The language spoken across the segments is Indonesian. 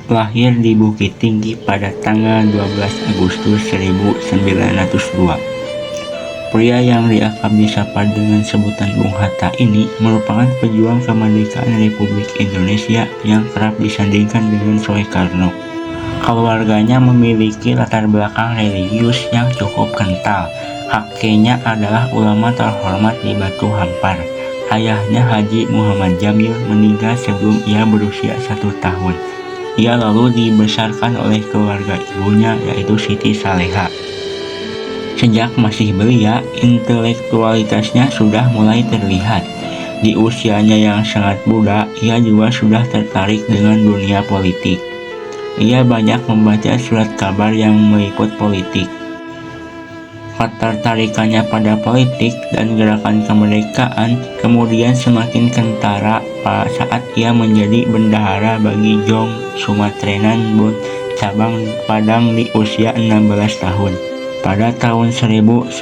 lahir di Bukit Tinggi pada tanggal 12 Agustus 1902. Pria yang diakrab disapa dengan sebutan Bung Hatta ini merupakan pejuang kemerdekaan Republik Indonesia yang kerap disandingkan dengan Soekarno. Keluarganya memiliki latar belakang religius yang cukup kental. Kakeknya adalah ulama terhormat di Batu Hampar. Ayahnya Haji Muhammad Jamil meninggal sebelum ia berusia 1 tahun. Ia lalu dibesarkan oleh keluarga ibunya yaitu Siti Saleha. Sejak masih belia, intelektualitasnya sudah mulai terlihat. Di usianya yang sangat muda, ia juga sudah tertarik dengan dunia politik. Ia banyak membaca surat kabar yang meliput politik. Ketertarikannya pada politik dan gerakan kemerdekaan kemudian semakin kentara saat ia menjadi bendahara bagi Jong Sumatrenan Bun cabang Padang di usia 16 tahun. Pada tahun 1921,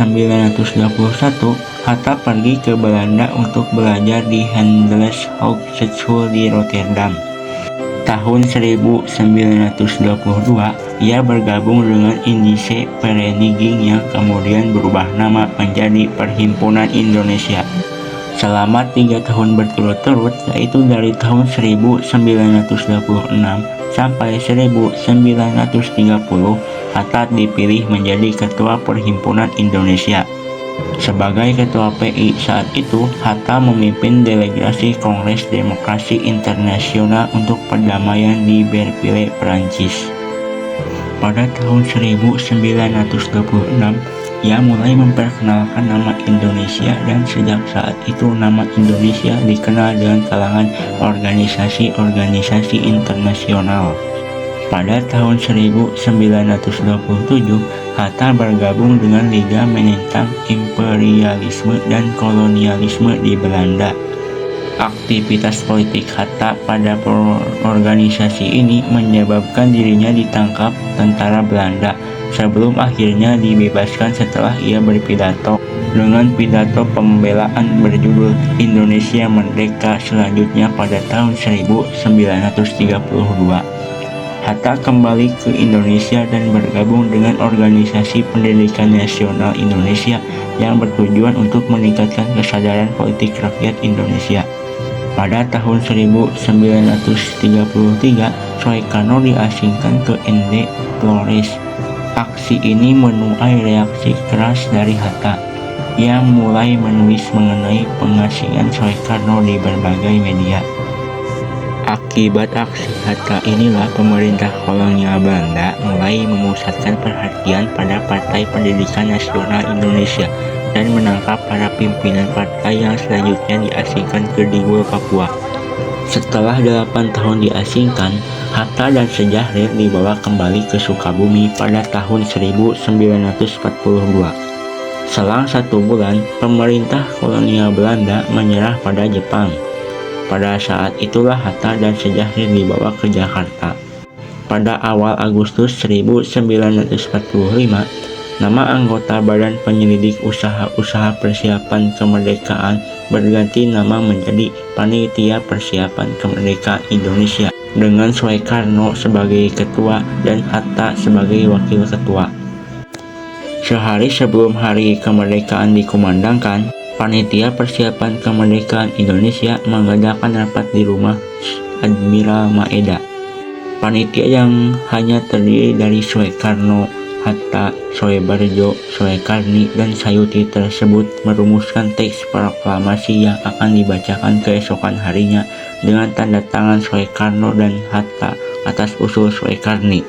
Hatta pergi ke Belanda untuk belajar di Handels Hogeschool di Rotterdam. Tahun 1922, ia bergabung dengan Indische Vereniging yang kemudian berubah nama menjadi Perhimpunan Indonesia. Selama 3 tahun berturut-turut, yaitu dari tahun 1926 sampai 1930, Hatta dipilih menjadi Ketua Perhimpunan Indonesia. Sebagai Ketua PI saat itu, Hatta memimpin delegasi Kongres Demokrasi Internasional untuk Perdamaian di Berlin, Prancis. Pada tahun 1926, ia mulai memperkenalkan nama Indonesia dan sejak saat itu nama Indonesia dikenal dengan kalangan organisasi-organisasi internasional. Pada tahun 1927, Hatta bergabung dengan Liga Menentang Imperialisme dan Kolonialisme di Belanda. Aktivitas politik Hatta pada organisasi ini menyebabkan dirinya ditangkap tentara Belanda sebelum akhirnya dibebaskan setelah ia berpidato dengan pidato pembelaan berjudul Indonesia Merdeka selanjutnya pada tahun 1932. Hatta kembali ke Indonesia dan bergabung dengan Organisasi Pendidikan Nasional Indonesia yang bertujuan untuk meningkatkan kesadaran politik rakyat Indonesia. Pada tahun 1933, Soekarno diasingkan ke ND Flores. Aksi ini menuai reaksi keras dari Hatta, yang mulai menulis mengenai pengasingan Soekarno di berbagai media. Akibat aksi Hatta inilah pemerintah kolonial Belanda mulai memusatkan perhatian pada Partai Pendidikan Nasional Indonesia dan menangkap para pimpinan partai yang selanjutnya diasingkan ke Digul, Papua. Setelah 8 tahun diasingkan, Hatta dan Sejahrir dibawa kembali ke Sukabumi pada tahun 1942. Selang 1 bulan, pemerintah kolonial Belanda menyerah pada Jepang. Pada saat itulah Hatta dan Sejahrir dibawa ke Jakarta. Pada awal Agustus 1945, nama anggota Badan Penyelidik Usaha-Usaha Persiapan Kemerdekaan berganti nama menjadi Panitia Persiapan Kemerdekaan Indonesia dengan Soekarno sebagai ketua dan Hatta sebagai wakil ketua. Sehari sebelum hari kemerdekaan dikumandangkan, Panitia Persiapan Kemerdekaan Indonesia mengadakan rapat di rumah Admiral Maeda. Panitia yang hanya terdiri dari Soekarno, Hatta, Soebarjo, Soekarni, dan Sayuti tersebut merumuskan teks proklamasi yang akan dibacakan keesokan harinya dengan tanda tangan Soekarno dan Hatta atas usul Soekarni.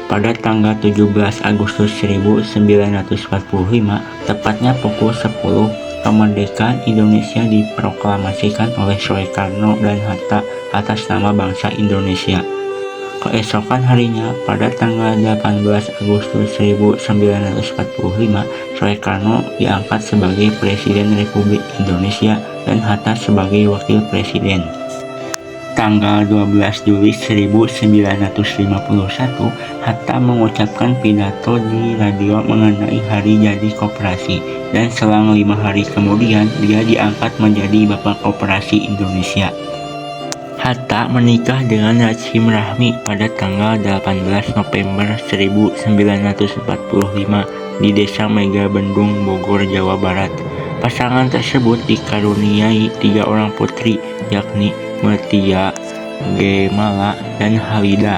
Pada tanggal 17 Agustus 1945, tepatnya pukul 10, kemerdekaan Indonesia diproklamasikan oleh Soekarno dan Hatta atas nama bangsa Indonesia. Keesokan harinya, pada tanggal 18 Agustus 1945, Soekarno diangkat sebagai Presiden Republik Indonesia dan Hatta sebagai Wakil Presiden. Tanggal 12 Juli 1951, Hatta mengucapkan pidato di radio mengenai Hari Jadi Koperasi, dan selang 5 hari kemudian dia diangkat menjadi Bapak Koperasi Indonesia. Hatta menikah dengan Rachim Rahmi pada tanggal 18 November 1945 di Desa Megabendung, Bogor, Jawa Barat. Pasangan tersebut dikaruniai 3 orang putri, yakni Metia, Gemala, dan Halida.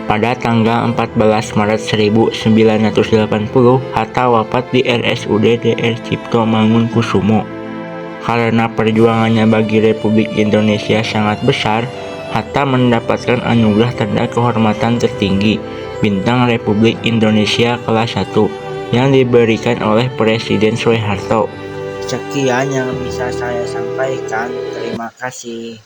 Pada tanggal 14 Maret 1980, Hatta wafat di RSUD Dr. Cipto Mangunkusumo. Karena perjuangannya bagi Republik Indonesia sangat besar, Hatta mendapatkan anugerah tanda kehormatan tertinggi, Bintang Republik Indonesia kelas 1, yang diberikan oleh Presiden Soeharto. Sekian yang bisa saya sampaikan. Terima kasih.